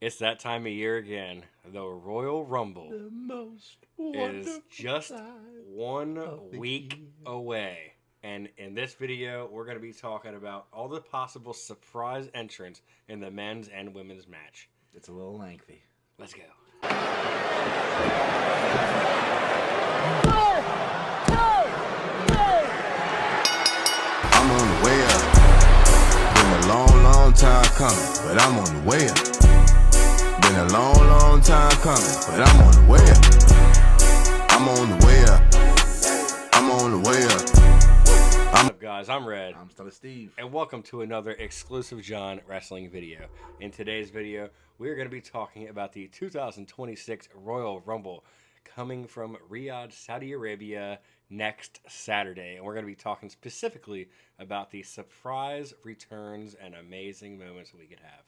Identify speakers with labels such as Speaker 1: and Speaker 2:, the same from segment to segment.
Speaker 1: It's that time of year again. The Royal Rumble
Speaker 2: The most
Speaker 1: is
Speaker 2: wonderful
Speaker 1: just
Speaker 2: time
Speaker 1: 1
Speaker 2: of the
Speaker 1: week
Speaker 2: year.
Speaker 1: away. And in this video, we're going to be talking about all the possible surprise entrants in the men's and women's match.
Speaker 2: It's a little lengthy.
Speaker 1: Let's go.
Speaker 3: I'm on the way up. Been a long, long time coming, but I'm on the way up. Been a long, long time coming, but I'm on the way up. I'm on the way up. I'm on the way up.
Speaker 1: What's up, guys? I'm Red.
Speaker 2: I'm still Steve.
Speaker 1: And welcome to another exclusive John Wrestling video. In today's video, we're going to be talking about the 2026 Royal Rumble coming from Riyadh, Saudi Arabia next Saturday. And we're going to be talking specifically about the surprise returns and amazing moments we could have.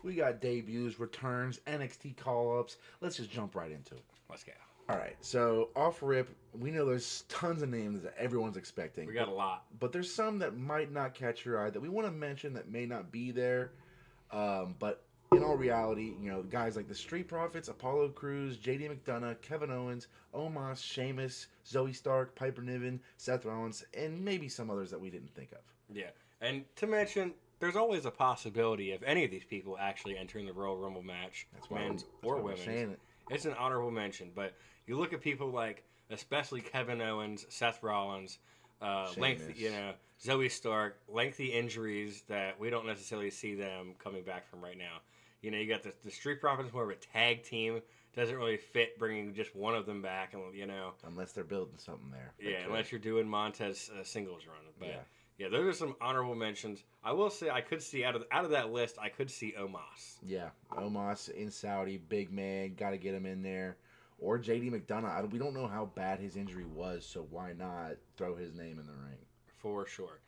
Speaker 2: We got debuts, returns, NXT call-ups. Let's just jump right into it.
Speaker 1: Let's go.
Speaker 2: All right, so off rip, we know there's tons of names that everyone's expecting.
Speaker 1: We got a lot.
Speaker 2: But there's some that might not catch your eye that we want to mention that may not be there. But in all reality, you know, guys like the Street Profits, Apollo Crews, JD McDonough, Kevin Owens, Omos, Sheamus, Zoe Stark, Piper Niven, Seth Rollins, and maybe some others that we didn't think of.
Speaker 1: Yeah, and to mention, there's always a possibility of any of these people actually entering the Royal Rumble match, men's or women's. It's an honorable mention, but you look at people like, especially Kevin Owens, Seth Rollins, lengthy, Zoe Stark, lengthy injuries that we don't necessarily see them coming back from right now. You know, you got the Street Profits, more of a tag team. Doesn't really fit bringing just one of them back, and
Speaker 2: Unless they're building something there.
Speaker 1: Yeah, unless you're doing Montez singles run. But yeah, those are some honorable mentions. I will say I could see out of that list, I could see Omos.
Speaker 2: Yeah, Omos in Saudi, big man, got to get him in there. Or JD McDonough. We don't know how bad his injury was, so why not throw his name in the ring?
Speaker 1: For sure.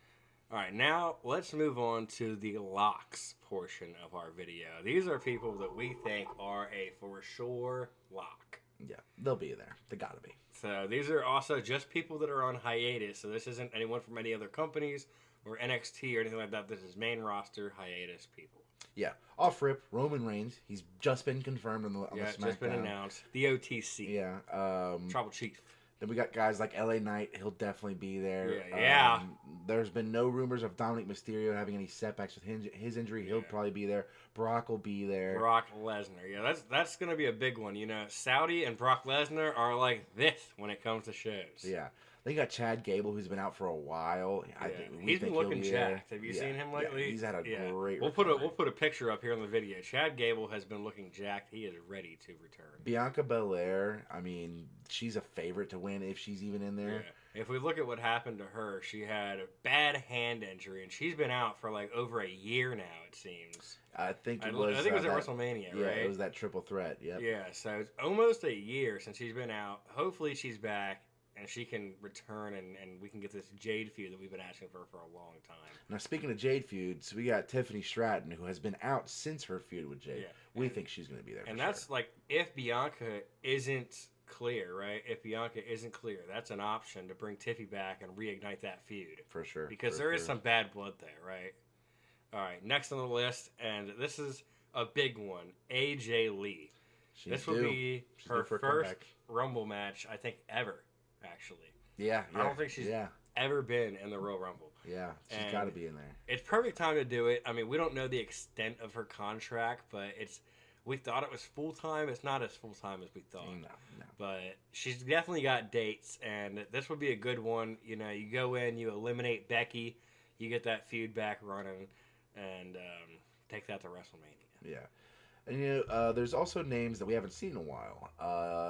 Speaker 1: All right, now let's move on to the locks portion of our video. These are people that we think are a for sure lock.
Speaker 2: Yeah, they'll be there. They gotta be.
Speaker 1: So these are also just people that are on hiatus. So this isn't anyone from any other companies or NXT or anything like that. This is main roster hiatus people.
Speaker 2: Yeah, off rip, Roman Reigns. He's just been confirmed on the SmackDown.
Speaker 1: Just been announced. The OTC.
Speaker 2: Yeah.
Speaker 1: Tribal Chief.
Speaker 2: Then we got guys like LA Knight. He'll definitely be there.
Speaker 1: Yeah.
Speaker 2: There's been no rumors of Dominic Mysterio having any setbacks with his injury. He'll probably be there. Brock will be there.
Speaker 1: Brock Lesnar. Yeah, that's going to be a big one. You know, Saudi and Brock Lesnar are like this when it comes to shows.
Speaker 2: Yeah. Then you got Chad Gable, who's been out for a while.
Speaker 1: He's been looking jacked. Have you seen him lately?
Speaker 2: Yeah, he's had a great
Speaker 1: We'll put a picture up here on the video. Chad Gable has been looking jacked. He is ready to return.
Speaker 2: Bianca Belair, I mean, she's a favorite to win if she's even in there.
Speaker 1: Yeah. If we look at what happened to her, she had a bad hand injury, and she's been out for like over a year now, it seems.
Speaker 2: I think it was
Speaker 1: at WrestleMania, right?
Speaker 2: Yeah, it was that triple threat, yep.
Speaker 1: Yeah, so it's almost a year since she's been out. Hopefully she's back. And she can return, and we can get this Jade feud that we've been asking for a long time.
Speaker 2: Now, speaking of Jade feuds, we got Tiffany Stratton, who has been out since her feud with Jade. Yeah. We think she's going to be there.
Speaker 1: And that's like, if Bianca isn't clear, right? If Bianca isn't clear, that's an option to bring Tiffy back and reignite that feud.
Speaker 2: For sure.
Speaker 1: Because there is some bad blood there, right? All right, next on the list, and this is a big one, AJ Lee. This will be her first Rumble match, I think, ever. Actually, I don't think she's ever been in the Royal Rumble.
Speaker 2: Yeah, she's got to be in there.
Speaker 1: It's perfect time to do it. I mean, we don't know the extent of her contract, but we thought it was full time. It's not as full time as we thought.
Speaker 2: No.
Speaker 1: But she's definitely got dates, and this would be a good one. You know, you go in, you eliminate Becky, you get that feud back running, and take that to WrestleMania.
Speaker 2: Yeah. And, there's also names that we haven't seen in a while.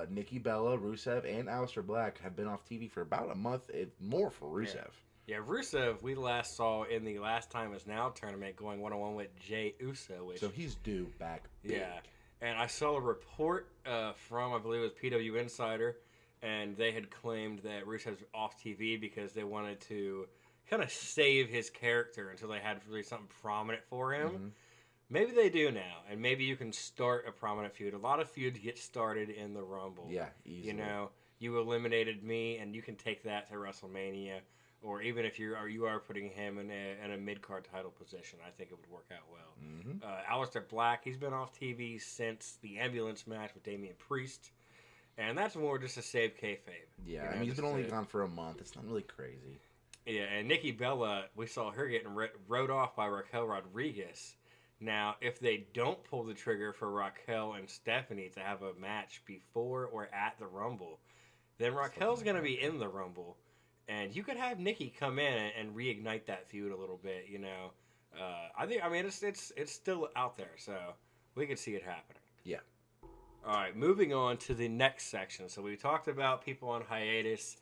Speaker 2: Nikki Bella, Rusev, and Aleister Black have been off TV for about a month, if more for Rusev.
Speaker 1: Yeah, Rusev we last saw in the Last Time Is Now tournament going one-on-one with Jey Uso.
Speaker 2: So he's due back big.
Speaker 1: Yeah, and I saw a report from, I believe it was PW Insider, and they had claimed that Rusev's off TV because they wanted to kind of save his character until they had really something prominent for him. Mm-hmm. Maybe they do now, and maybe you can start a prominent feud. A lot of feuds get started in the Rumble.
Speaker 2: Yeah, easily.
Speaker 1: You know, you eliminated me, and you can take that to WrestleMania. or even if you are putting him in a mid-card title position, I think it would work out well.
Speaker 2: Mm-hmm.
Speaker 1: Aleister Black, he's been off TV since the ambulance match with Damian Priest, and that's more just to save kayfabe.
Speaker 2: Yeah, I mean, he's been only gone for a month. It's not really crazy.
Speaker 1: Yeah, and Nikki Bella, we saw her getting rode off by Raquel Rodriguez. Now, if they don't pull the trigger for Raquel and Stephanie to have a match before or at the Rumble, then Raquel's going to be in the Rumble, and you could have Nikki come in and reignite that feud a little bit. I mean, it's still out there, so we could see it happening.
Speaker 2: Yeah.
Speaker 1: All right, moving on to the next section. So we talked about people on hiatus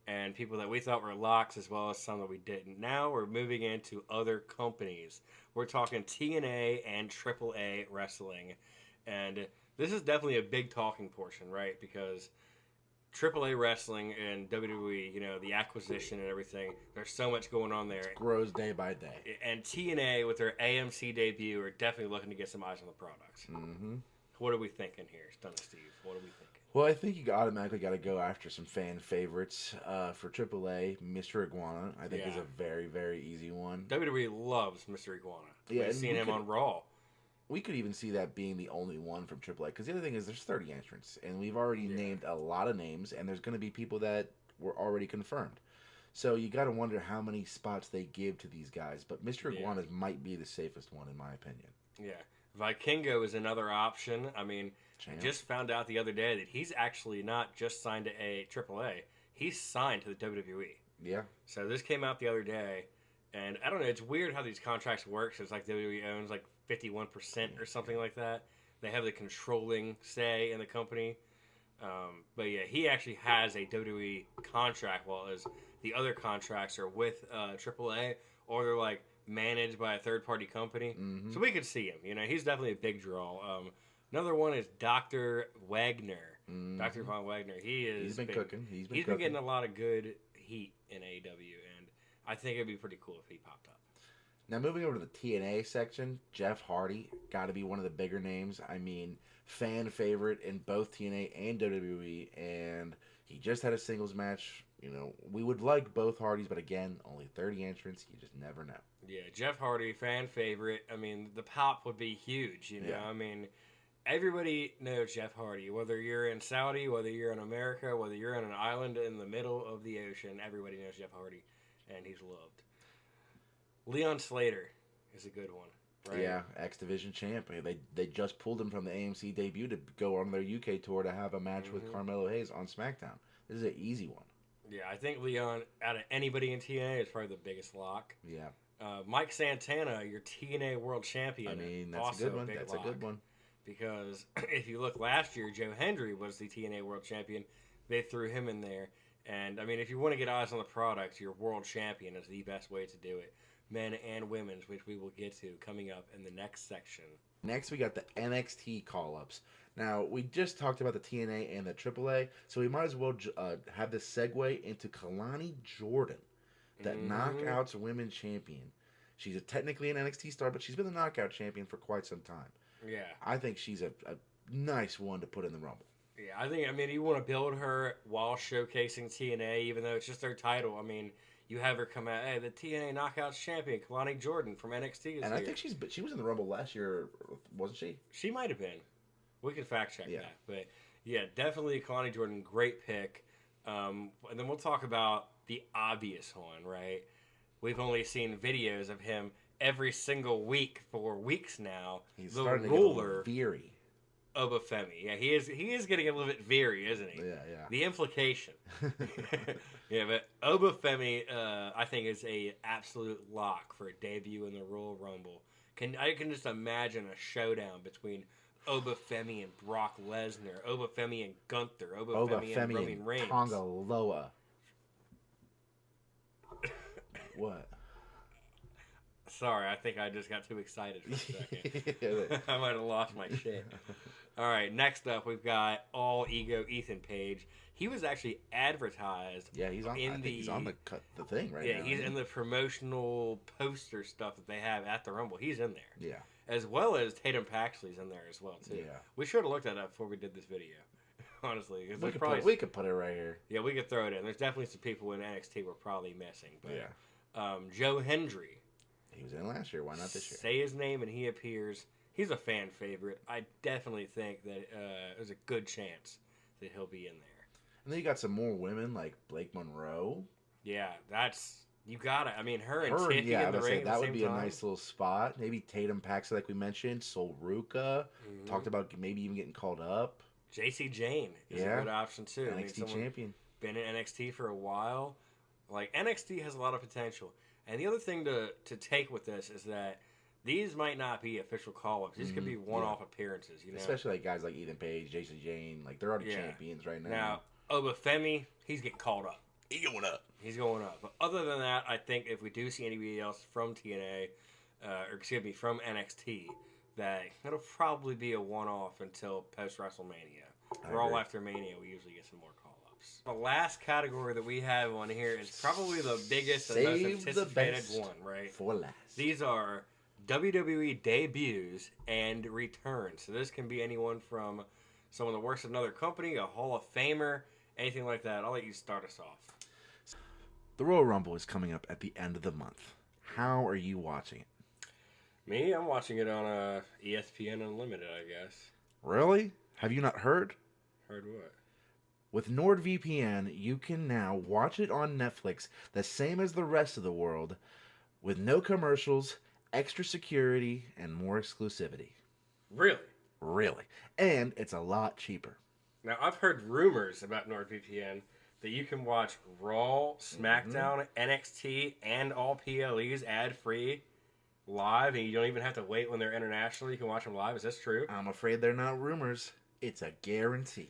Speaker 1: and people that we thought were locks as well as some that we didn't. Now we're moving into other companies. We're talking TNA and AAA wrestling. And this is definitely a big talking portion, right? Because AAA wrestling and WWE, the acquisition and everything, there's so much going on there.
Speaker 2: It grows day by day.
Speaker 1: And TNA, with their AMC debut, are definitely looking to get some eyes on the product.
Speaker 2: Mm-hmm.
Speaker 1: What are we thinking here, Stunna Steve? What are we thinking?
Speaker 2: Well, I think you automatically got to go after some fan favorites. For AAA, Mr. Iguana, I think is a very, very easy one.
Speaker 1: WWE loves Mr. Iguana.
Speaker 2: Yeah,
Speaker 1: We've seen him on Raw.
Speaker 2: We could even see that being the only one from AAA. Because the other thing is there's 30 entrants. And we've already named a lot of names. And there's going to be people that were already confirmed. So you got to wonder how many spots they give to these guys. But Mr. Iguana might be the safest one, in my opinion.
Speaker 1: Yeah. Vikingo is another option. I mean, just found out the other day that he's actually not just signed to AAA. He's signed to the WWE.
Speaker 2: Yeah.
Speaker 1: So this came out the other day. And I don't know, it's weird how these contracts work. So it's like WWE owns like 51% or something like that. They have the controlling say in the company. But yeah, he actually has a WWE contract, while as the other contracts are with AAA, or they're like managed by a third-party company.
Speaker 2: Mm-hmm.
Speaker 1: So we could see him. He's definitely a big draw. Another one is Dr. Wagner.
Speaker 2: Mm-hmm.
Speaker 1: Dr. Von Wagner. He's been
Speaker 2: cooking. He's been
Speaker 1: getting a lot of good heat in AEW, and I think it'd be pretty cool if he popped up.
Speaker 2: Now, moving over to the TNA section, Jeff Hardy, got to be one of the bigger names. I mean, fan favorite in both TNA and WWE, and he just had a singles match. We would like both Hardys, but again, only 30 entrants. You just never know.
Speaker 1: Yeah, Jeff Hardy, fan favorite. I mean, the pop would be huge,
Speaker 2: Yeah.
Speaker 1: I mean, everybody knows Jeff Hardy. Whether you're in Saudi, whether you're in America, whether you're on an island in the middle of the ocean, everybody knows Jeff Hardy, and he's loved. Leon Slater is a good one, right?
Speaker 2: Yeah, X Division champ. They just pulled him from the AMC debut to go on their UK tour to have a match with Carmelo Hayes on SmackDown. This is an easy one.
Speaker 1: Yeah, I think Leon, out of anybody in TNA, is probably the biggest lock.
Speaker 2: Yeah.
Speaker 1: Mike Santana, your TNA World Champion.
Speaker 2: I mean, that's
Speaker 1: also
Speaker 2: a good one.
Speaker 1: Big
Speaker 2: That's
Speaker 1: lock.
Speaker 2: a good one.
Speaker 1: Because if you look last year, Joe Hendry was the TNA World Champion. They threw him in there. And, I mean, if you want to get eyes on the product, your World Champion is the best way to do it. Men and women's, which we will get to coming up in the next section.
Speaker 2: Next, we got the NXT call-ups. Now, we just talked about the TNA and the AAA, so we might as well have this segue into Kalani Jordan, that Knockouts Women's Champion. She's technically an NXT star, but she's been the Knockout Champion for quite some time.
Speaker 1: Yeah.
Speaker 2: I think she's a nice one to put in the Rumble.
Speaker 1: Yeah, I mean, you want to build her while showcasing TNA, even though it's just their title. I mean, you have her come out, hey, the TNA Knockouts Champion, Kalani Jordan from NXT is
Speaker 2: and
Speaker 1: here.
Speaker 2: I think she was in the Rumble last year, wasn't she?
Speaker 1: She might have been. We can fact check
Speaker 2: Yeah.
Speaker 1: that. But, yeah, definitely Kalani Jordan, great pick. And then we'll talk about the obvious one, right? We've only seen videos of him every single week for weeks now.
Speaker 2: He's
Speaker 1: the
Speaker 2: starting
Speaker 1: ruler,
Speaker 2: to get a little veery.
Speaker 1: Obafemi. Yeah, he is getting a little bit veery, isn't he?
Speaker 2: Yeah.
Speaker 1: The implication. Yeah, but Obafemi, I think, is a absolute lock for a debut in the Royal Rumble. I can just imagine a showdown between Obafemi and Brock Lesnar, Obafemi and Gunther, Obafemi and Roman Reigns.
Speaker 2: Tonga Loa. What?
Speaker 1: Sorry, I think I just got too excited for a second. I might have lost my shit. All right, next up, we've got All Ego Ethan Page. He was actually advertised.
Speaker 2: Yeah, he's on the thing right now.
Speaker 1: Yeah, he's in the promotional poster stuff that they have at the Rumble. He's in there.
Speaker 2: Yeah.
Speaker 1: As well as Tatum Paxley's in there as well, too.
Speaker 2: Yeah.
Speaker 1: We should have looked that up before we did this video. honestly.
Speaker 2: We could put it right here.
Speaker 1: Yeah, we could throw it in. There's definitely some people in NXT we're probably missing. But,
Speaker 2: yeah.
Speaker 1: Joe Hendry.
Speaker 2: He was in last year. Why not this year?
Speaker 1: Say his name and he appears. He's a fan favorite. I definitely think that there's a good chance that he'll be in there.
Speaker 2: And then you got some more women like Blake Monroe.
Speaker 1: Yeah, you got it. I mean, her and Tiffy in the ring.
Speaker 2: That would be a nice little spot. Maybe Tatum Paxton, like we mentioned. Sol Ruka. Talked about maybe even getting called up.
Speaker 1: JC Jane is a good option too.
Speaker 2: NXT champion.
Speaker 1: Been in NXT for a while. Like, NXT has a lot of potential. And the other thing to take with this is that these might not be official call-ups. These could be one-off appearances, you know?
Speaker 2: Especially like guys like Ethan Page, Jason Jane. Like, they're already champions right now.
Speaker 1: Now, Obafemi, he's getting called up. He's going up. But other than that, I think if we do see anybody else from TNA, from NXT, that it'll probably be a one-off until post-WrestleMania. We're all after Mania. We usually get some more call-ups. The last category that we have on here is probably the biggest and most anticipated one, right?
Speaker 2: For last.
Speaker 1: These are WWE debuts and returns. So this can be anyone from someone that works at another company, a Hall of Famer, anything like that. I'll let you start us off.
Speaker 2: The Royal Rumble is coming up at the end of the month. How are you watching it?
Speaker 1: Me? I'm watching it on ESPN Unlimited, I guess.
Speaker 2: Really? Have you not heard?
Speaker 1: Heard what?
Speaker 2: With NordVPN, you can now watch it on Netflix the same as the rest of the world, with no commercials, extra security, and more exclusivity.
Speaker 1: Really?
Speaker 2: Really. And it's a lot cheaper.
Speaker 1: Now, I've heard rumors about NordVPN that you can watch Raw, SmackDown, NXT, and all PLEs ad-free live, and you don't even have to wait when they're international. You can watch them live. Is this true?
Speaker 2: I'm afraid they're not rumors. It's a guarantee.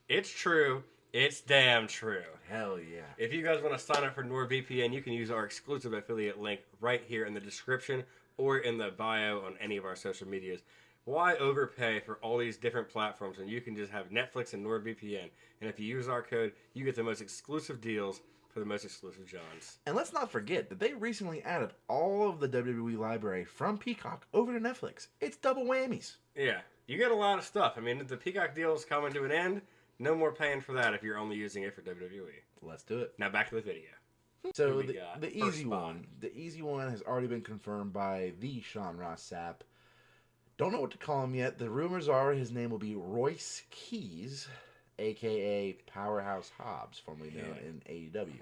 Speaker 1: It's true. It's damn true.
Speaker 2: Hell yeah.
Speaker 1: If you guys want to sign up for NordVPN, you can use our exclusive affiliate link right here in the description or in the bio on any of our social medias. Why overpay for all these different platforms when you can just have Netflix and NordVPN? And if you use our code, you get the most exclusive deals for the most exclusive Johns.
Speaker 2: And let's not forget that they recently added all of the WWE library from Peacock over to Netflix. It's double whammies.
Speaker 1: Yeah, you get a lot of stuff. I mean, the Peacock deal is coming to an end. No more paying for that if you're only using it for WWE.
Speaker 2: Let's do it.
Speaker 1: Now back to the video.
Speaker 2: So the easy one has already been confirmed by the Sean Ross Sapp. Don't know what to call him yet. The rumors are his name will be Royce Keys, a.k.a. Powerhouse Hobbs, formerly known in AEW.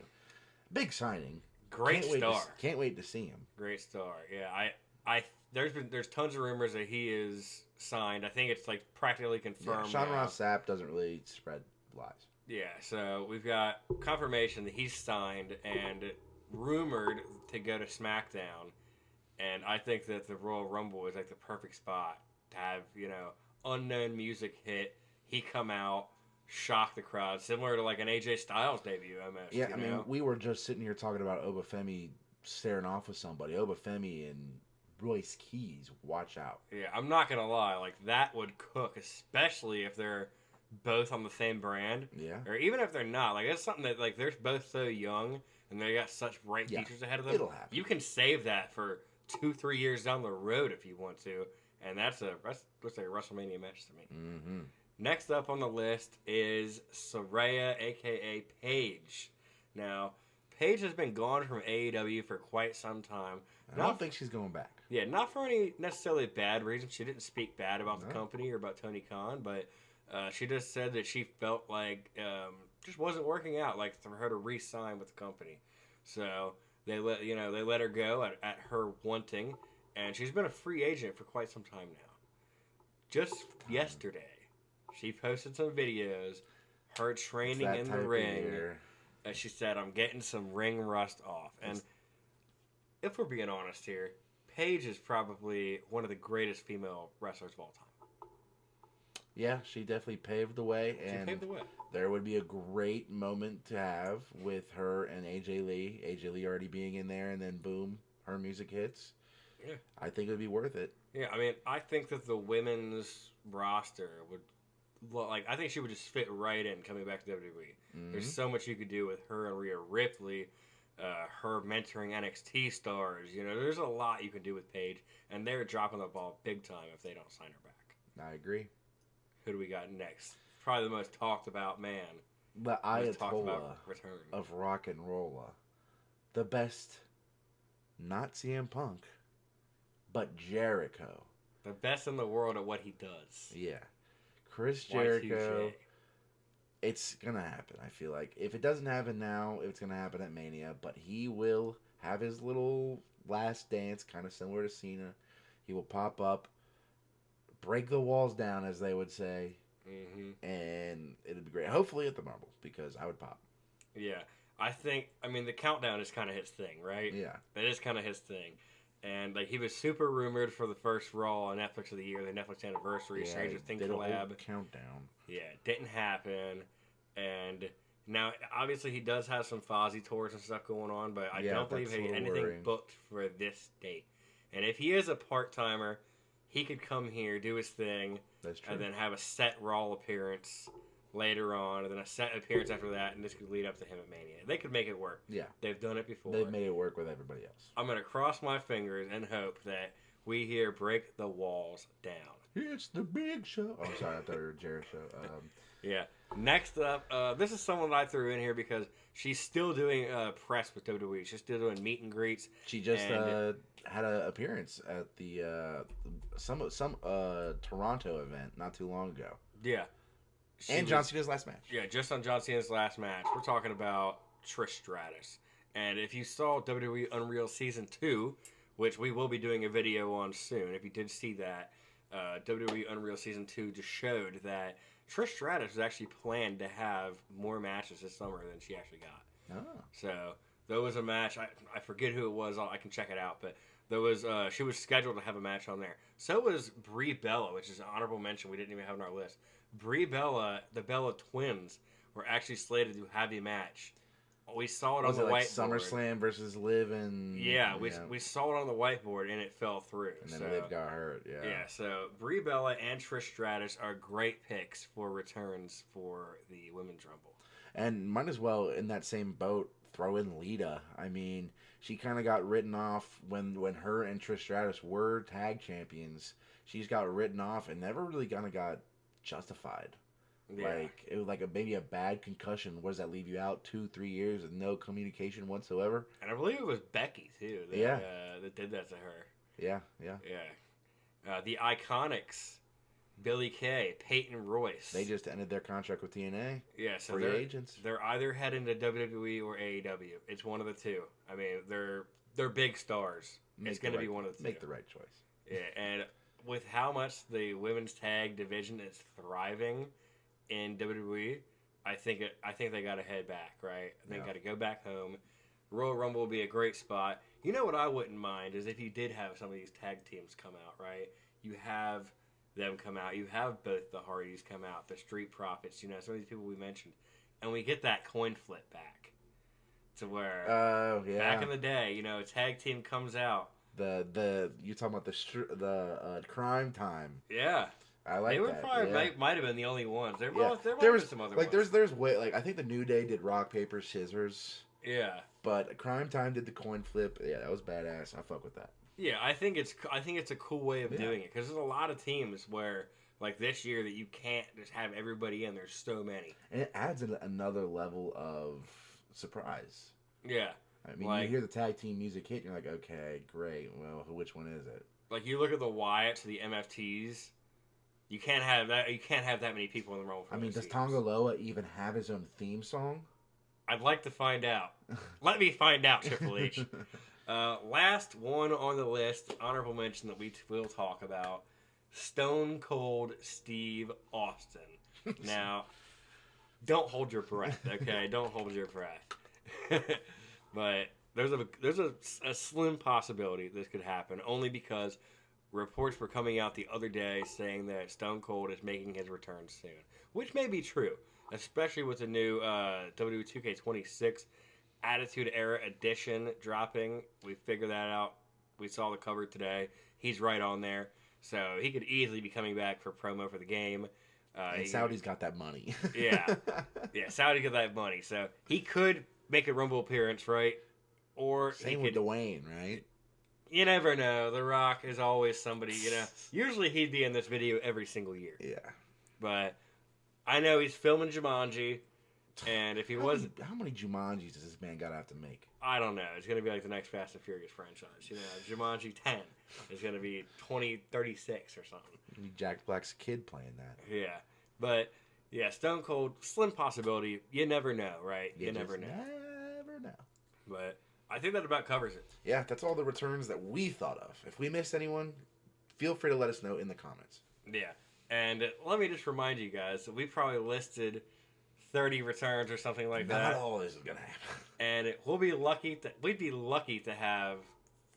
Speaker 2: Big signing.
Speaker 1: Great star.
Speaker 2: Can't wait to see him.
Speaker 1: Great star. Yeah, there's tons of rumors that he is signed. I think it's like practically confirmed.
Speaker 2: Yeah, Sean Ross Sapp doesn't really spread lies.
Speaker 1: Yeah, so we've got confirmation that he's signed and rumored to go to SmackDown. And I think that the Royal Rumble is like the perfect spot to have, unknown music hit. He come out, shock the crowd, similar to like an AJ Styles debut almost.
Speaker 2: Yeah, I mean, we were just sitting here talking about Obafemi staring off with somebody. Obafemi and Royce Keys, watch out.
Speaker 1: Yeah, I'm not going to lie. Like, that would cook, especially if they're both on the same brand.
Speaker 2: Yeah.
Speaker 1: Or even if they're not. Like, it's something that, like, they're both so young and they got such bright futures ahead of them.
Speaker 2: It'll happen.
Speaker 1: You can save that for 2-3 years down the road if you want to. And that's looks like a WrestleMania match to me.
Speaker 2: Mm-hmm.
Speaker 1: Next up on the list is Saraya, a.k.a. Paige. Now, Paige has been gone from AEW for quite some time.
Speaker 2: I don't think she's going back.
Speaker 1: Yeah, not for any necessarily bad reason. She didn't speak bad about the company or about Tony Khan, but she just said that she felt like just wasn't working out, like for her to re-sign with the company. So they let her go at her wanting, and she's been a free agent for quite some time now. Just yesterday, she posted some videos, her training in the ring. And she said, "I'm getting some ring rust off." And if we're being honest here, Paige is probably one of the greatest female wrestlers of all time.
Speaker 2: Yeah, she definitely paved the way. There would be a great moment to have with her and AJ Lee. AJ Lee already being in there, and then boom, her music hits.
Speaker 1: Yeah.
Speaker 2: I think it would be worth it.
Speaker 1: Yeah, I mean, I think that the women's roster would, I think she would just fit right in coming back to WWE. Mm-hmm. There's so much you could do with her and Rhea Ripley, her mentoring NXT stars. There's a lot you can do with Paige, and they're dropping the ball big time if they don't sign her back.
Speaker 2: I agree.
Speaker 1: Who do we got next probably the most talked about man.
Speaker 2: The Ayatollah of rock and roll. The best, not CM Punk, but Jericho.
Speaker 1: The best in the world at what he does.
Speaker 2: Yeah. Chris Jericho. It's going to happen, I feel like. If it doesn't happen now, it's going to happen at Mania. But he will have his little last dance, kind of similar to Cena. He will pop up, break the walls down, as they would say. Mm-hmm. And it'd be great. Hopefully at the Marble, because I would pop.
Speaker 1: Yeah. The countdown is kind of his thing, right?
Speaker 2: Yeah.
Speaker 1: That is kind of his thing. And, he was super rumored for the first Raw on Netflix of the year, the Netflix anniversary, Stranger Things collab.
Speaker 2: Countdown.
Speaker 1: Yeah, didn't happen. And now, obviously, he does have some Fozzy tours and stuff going on, but I don't believe he had anything booked for this date. And if he is a part-timer, he could come here, do his thing, and then have a set Raw appearance later on, and then a set appearance after that, and this could lead up to him at Mania. They could make it work.
Speaker 2: Yeah.
Speaker 1: They've done it before.
Speaker 2: They've made it work with everybody else.
Speaker 1: I'm going to cross my fingers and hope that we hear Break the Walls Down.
Speaker 2: It's the big show. Oh, I'm sorry, I thought it was Jared's show.
Speaker 1: Yeah. Next up, this is someone that I threw in here because she's still doing press with WWE. She's still doing meet and greets.
Speaker 2: She just had an appearance at the some Toronto event not too long ago.
Speaker 1: Yeah.
Speaker 2: John Cena's last match.
Speaker 1: Yeah, just on John Cena's last match. We're talking about Trish Stratus. And if you saw WWE Unreal Season 2, which we will be doing a video on soon, if you did see that, WWE Unreal Season 2 just showed that Trish Stratus was actually planned to have more matches this summer than she actually got. Oh. So, there was a match, I forget who it was, I can check it out, but there was she was scheduled to have a match on there. So was Brie Bella, which is an honorable mention we didn't even have on our list. Brie Bella, the Bella twins, were actually slated to have a match. We saw it on the whiteboard.
Speaker 2: SummerSlam versus Liv and...
Speaker 1: Yeah, we saw it on the whiteboard, and it fell through.
Speaker 2: And then Liv got hurt, yeah.
Speaker 1: Yeah, so Brie Bella and Trish Stratus are great picks for returns for the Women's Rumble.
Speaker 2: And might as well, in that same boat, throw in Lita. I mean, she kind of got written off when her and Trish Stratus were tag champions. She's got written off and never really kind of got justified. Yeah. Like, it was maybe a bad concussion. What does that leave you out 2-3 years with no communication whatsoever?
Speaker 1: And I believe it was Becky too that did that to her.
Speaker 2: Yeah.
Speaker 1: The Iconics, Billie Kay, Peyton Royce.
Speaker 2: They just ended their contract with TNA.
Speaker 1: Yeah, so
Speaker 2: free agents.
Speaker 1: They're either heading to WWE or AEW. It's one of the two. I mean, they're big stars. It's going to be one of the two.
Speaker 2: Make the right choice.
Speaker 1: Yeah, and with how much the women's tag division is thriving in WWE, I think they got to head back, right? They got to go back home. Royal Rumble will be a great spot. You know what I wouldn't mind is if you did have some of these tag teams come out, right? You have them come out. You have both the Hardys come out, the Street Profits, some of these people we mentioned. And we get that coin flip back to where back in the day, a tag team comes out.
Speaker 2: You talking about the Crime Time?
Speaker 1: Yeah.
Speaker 2: I like that.
Speaker 1: They were probably might have been the only ones. There was some other ones.
Speaker 2: There's way I think the New Day did rock paper scissors.
Speaker 1: Yeah.
Speaker 2: But Crime Time did the coin flip. Yeah, that was badass. I fuck with that.
Speaker 1: Yeah, I think it's a cool way of doing it because there's a lot of teams where this year that you can't just have everybody in. There's so many,
Speaker 2: and it adds another level of surprise.
Speaker 1: Yeah.
Speaker 2: I mean, you hear the tag team music hit, and you're like, okay, great. Well, which one is it?
Speaker 1: You look at the Wyatts, the MFTs. You can't have that. You can't have that many people in the role.
Speaker 2: I mean, does Tonga Loa even have his own theme song?
Speaker 1: I'd like to find out. Let me find out, Triple H. Last one on the list, honorable mention that we will talk about: Stone Cold Steve Austin. Now, don't hold your breath, okay? Don't hold your breath. But there's a slim possibility this could happen, only because reports were coming out the other day saying that Stone Cold is making his return soon, which may be true, especially with the new WWE 2K26 Attitude Era Edition dropping. We figured that out. We saw the cover today. He's right on there, so he could easily be coming back for promo for the game.
Speaker 2: And Saudi's got that money.
Speaker 1: Yeah, Saudi got that money, so he could make a Rumble appearance, right? Or
Speaker 2: same with Dwayne, right?
Speaker 1: You never know. The Rock is always somebody, Usually he'd be in this video every single year.
Speaker 2: Yeah.
Speaker 1: But I know he's filming Jumanji, and if he wasn't...
Speaker 2: How many Jumanjis does this man got to have to make?
Speaker 1: I don't know. It's going to be like the next Fast and Furious franchise. You know, Jumanji 10 is going to be 2036 or something.
Speaker 2: Jack Black's kid playing that.
Speaker 1: Yeah. But, yeah, Stone Cold, slim possibility. You never know, right? You never know.
Speaker 2: Never know.
Speaker 1: But I think that about covers it.
Speaker 2: Yeah, that's all the returns that we thought of. If we missed anyone, feel free to let us know in the comments.
Speaker 1: Yeah. And let me just remind you guys that we probably listed 30 returns or something like that.
Speaker 2: Not all this is going to happen.
Speaker 1: And we'd be lucky to have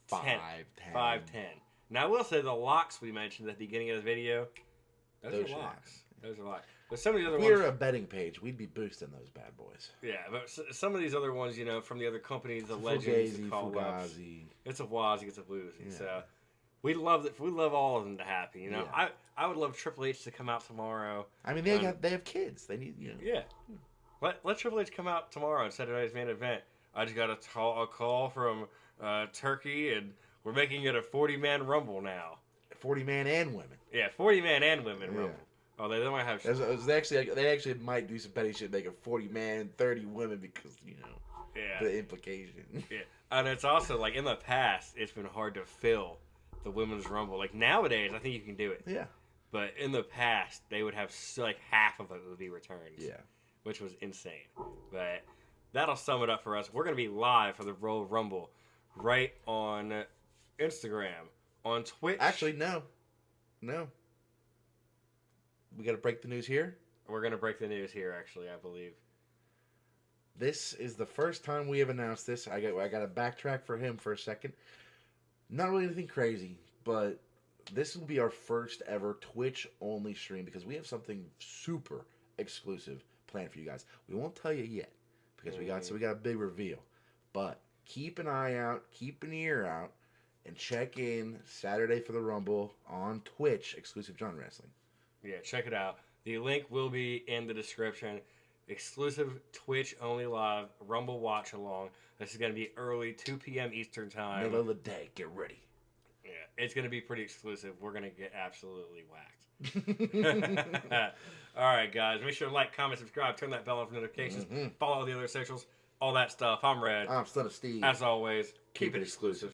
Speaker 1: 10. 10. Now, I will say the locks we mentioned at the beginning of the video, those are locks. Those are locks. But some of the other ones...
Speaker 2: If we were a betting page, we'd be boosting those bad boys.
Speaker 1: Yeah, but some of these other ones, you know, from the other companies, the legends, the call-ups. It's a Wazzy, it's a Woozy. Yeah. So we love all of them to happen. You know, yeah. I would love Triple H to come out tomorrow.
Speaker 2: I mean, they have kids. They need, you know.
Speaker 1: Yeah. Let Triple H come out tomorrow and Saturday Night's Main Event. I just got a call from Turkey, and we're making it a 40-man Rumble now.
Speaker 2: 40-man and women.
Speaker 1: Yeah, 40-man and women Rumble. Oh, they might have.
Speaker 2: They actually might do some petty shit, make a 40-man, 30 women because the implication.
Speaker 1: Yeah, and it's also like in the past, it's been hard to fill the women's Rumble. Like nowadays, I think you can do it.
Speaker 2: Yeah.
Speaker 1: But in the past, they would have half of it would be returns.
Speaker 2: Yeah.
Speaker 1: Which was insane. But that'll sum it up for us. We're gonna be live for the Royal Rumble, right on Instagram, on Twitch.
Speaker 2: Actually, no. We got to break the news here?
Speaker 1: We're going to break the news here, actually, I believe.
Speaker 2: This is the first time we have announced this. I got to backtrack for him for a second. Not really anything crazy, but this will be our first ever Twitch-only stream because we have something super exclusive planned for you guys. We won't tell you yet because we got a big reveal. But keep an eye out, keep an ear out, and check in Saturday for the Rumble on Twitch, exclusive John Wrestling.
Speaker 1: Yeah, check it out. The link will be in the description. Exclusive Twitch-only live Rumble watch-along. This is going to be early, 2 p.m. Eastern Time.
Speaker 2: Middle of the day. Get ready.
Speaker 1: Yeah, it's going to be pretty exclusive. We're going to get absolutely whacked. All right, guys. Make sure to like, comment, subscribe, turn that bell on for notifications. Follow the other socials, all that stuff. I'm Red.
Speaker 2: I'm Son of Steve.
Speaker 1: As always, keep it exclusive.